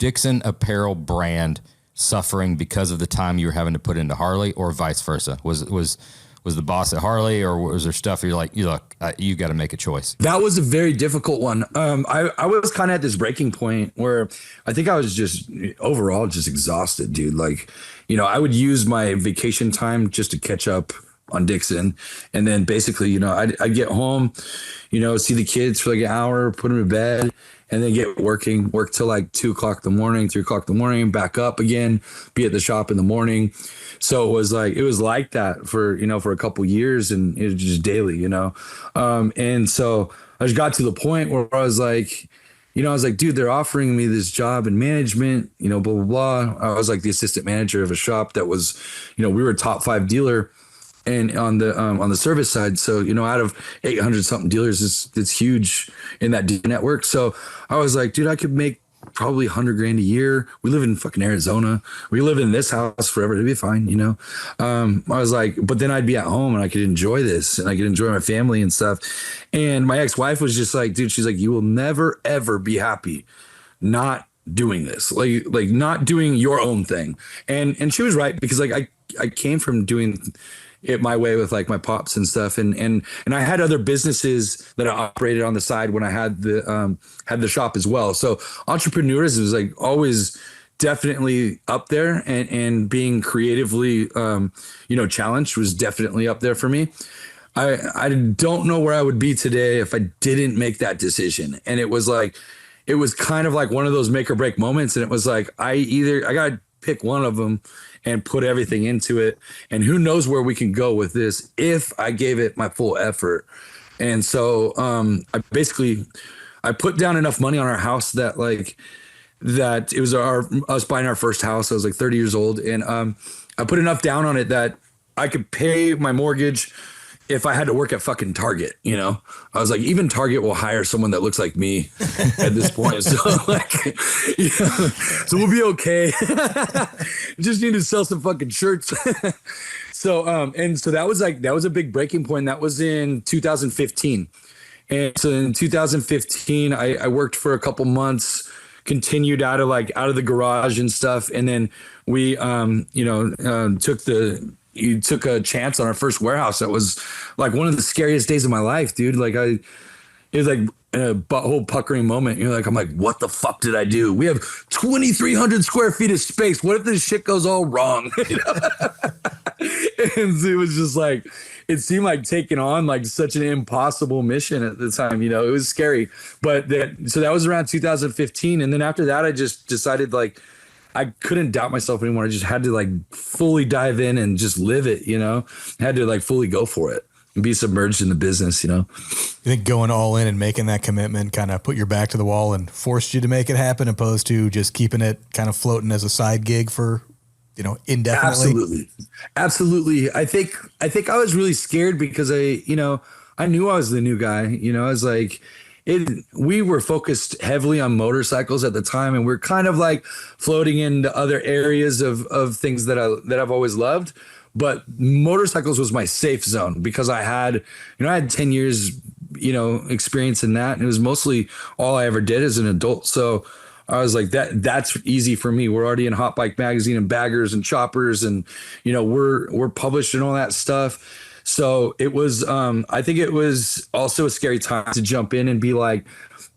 Dixxon apparel brand suffering because of the time you were having to put into Harley, or vice versa? Was the boss at Harley, or was there stuff you're like, look, you got to make a choice? That was a very difficult one. I was kind of at this breaking point where I think I was just overall just exhausted, dude. Like, I would use my vacation time just to catch up on Dixxon. And then basically, I'd get home, see the kids for like an hour, put them to bed, and then work till like 2 o'clock in the morning, 3 o'clock in the morning, back up again, be at the shop in the morning. So it was like that for a couple years, and it was just daily, and so I just got to the point where I was like, dude, they're offering me this job in management, blah, blah, blah. I was like the assistant manager of a shop that was, we were a top 5 dealer, and on the service side. So, out of 800 something dealers, it's huge in that dealer network. So I was like, dude, I could make probably $100,000 a year. We live in fucking Arizona. We live in this house forever. It'd be fine, I was like, but then I'd be at home and I could enjoy this, and I could enjoy my family and stuff. And my ex-wife was just like, dude, she's like, you will never, ever be happy not doing this, like not doing your own thing. And she was right, because like I came from doing it my way with like my pops and stuff. And I had other businesses that I operated on the side when I had the shop as well. So entrepreneurs was like always definitely up there, and being creatively, challenged was definitely up there for me. I don't know where I would be today if I didn't make that decision. And it was kind of like one of those make or break moments. And it was like, I got to pick one of them and put everything into it. And who knows where we can go with this if I gave it my full effort. And so I put down enough money on our house that it was us buying our first house. I was like 30 years old. And I put enough down on it that I could pay my mortgage if I had to work at fucking Target. I was like, even Target will hire someone that looks like me at this point. So so we'll be okay. Just need to sell some fucking shirts. So that was a big breaking point. That was in 2015. And so in 2015, I worked for a couple months, continued out of the garage and stuff. And then we, took a chance on our first warehouse. That was like one of the scariest days of my life, dude. It was like a butthole puckering moment. I'm like, what the fuck did I do? We have 2,300 square feet of space. What if this shit goes all wrong? And it was just like, it seemed like taking on like such an impossible mission at the time. It was scary. So that was around 2015. And then after that, I just decided I couldn't doubt myself anymore. I just had to fully dive in and just live it, I had to fully go for it and be submerged in the business, You think going all in and making that commitment kind of put your back to the wall and forced you to make it happen, opposed to just keeping it kind of floating as a side gig for, indefinitely? Absolutely. I think I was really scared because I knew I was the new guy, I was like, we were focused heavily on motorcycles at the time, and we're kind of floating into other areas of things that I've always loved. But motorcycles was my safe zone because I had 10 years, experience in that. And it was mostly all I ever did as an adult. So I was like, that's easy for me. We're already in Hot Bike Magazine and Baggers and Choppers, and, we're published and all that stuff. So it was, I think it was also a scary time to jump in and be like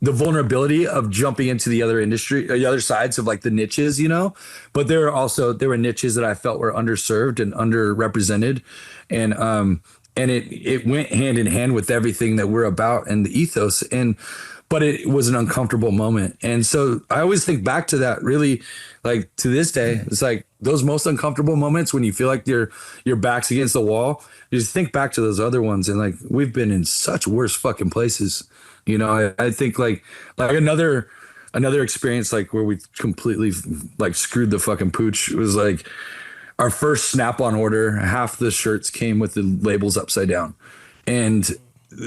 the vulnerability of jumping into the other industry, or the other sides of the niches, but there were niches that I felt were underserved and underrepresented. And it went hand in hand with everything that we're about and the ethos. But it was an uncomfortable moment. And so I always think back to that, really, to this day. It's those most uncomfortable moments when you feel like your back's against the wall. You just think back to those other ones, and we've been in such worse fucking places. I think another experience where we completely screwed the fucking pooch was our first Snap-on order. Half the shirts came with the labels upside down,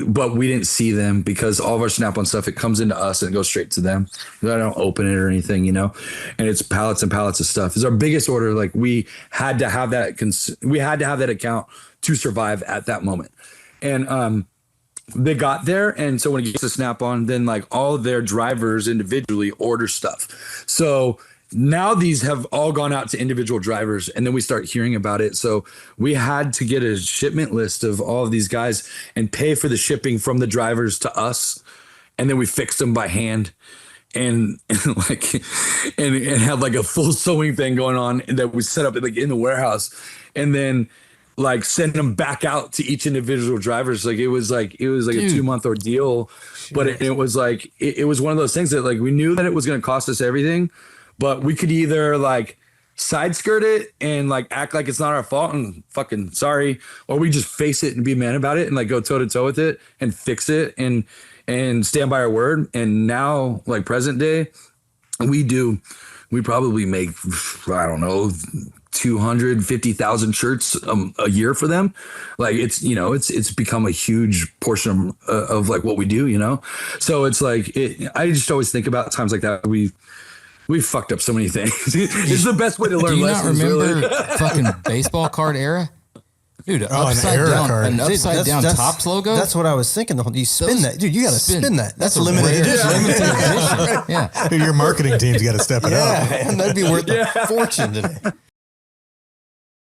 but we didn't see them because all of our Snap-on stuff, it comes into us and it goes straight to them. I don't open it or anything, and it's pallets and pallets of stuff. It's our biggest order. We had to have that account to survive at that moment. And they got there, and so when it gets to Snap-on, then like all of their drivers individually order stuff. So now these have all gone out to individual drivers, and then we start hearing about it. So we had to get a shipment list of all of these guys and pay for the shipping from the drivers to us, and then we fixed them by hand. And had like a full sewing thing going on that we set up like in the warehouse, and then like send them back out to each individual drivers. Like it was like a 2-month ordeal, but it was like it was one of those things that like we knew that it was going to cost us everything, but we could either like side skirt it and like act like it's not our fault and fucking sorry, or we just face it and be man about it and like go toe to toe with it and fix it and stand by our word. And now, like present day, we probably make, I don't know, 250,000 shirts a year for them. Like it's, you know, it's become a huge portion of like what we do, you know? So it's like, I just always think about times like that. We fucked up so many things. It's the best way to learn lessons. Do you not remember fucking baseball card era? Dude, an upside down Topps logo. That's what I was thinking. You spin that, dude. You got to spin that. That's a limited edition. Limited edition. Yeah, Your marketing team's got to step it up. And that'd be worth a fortune today.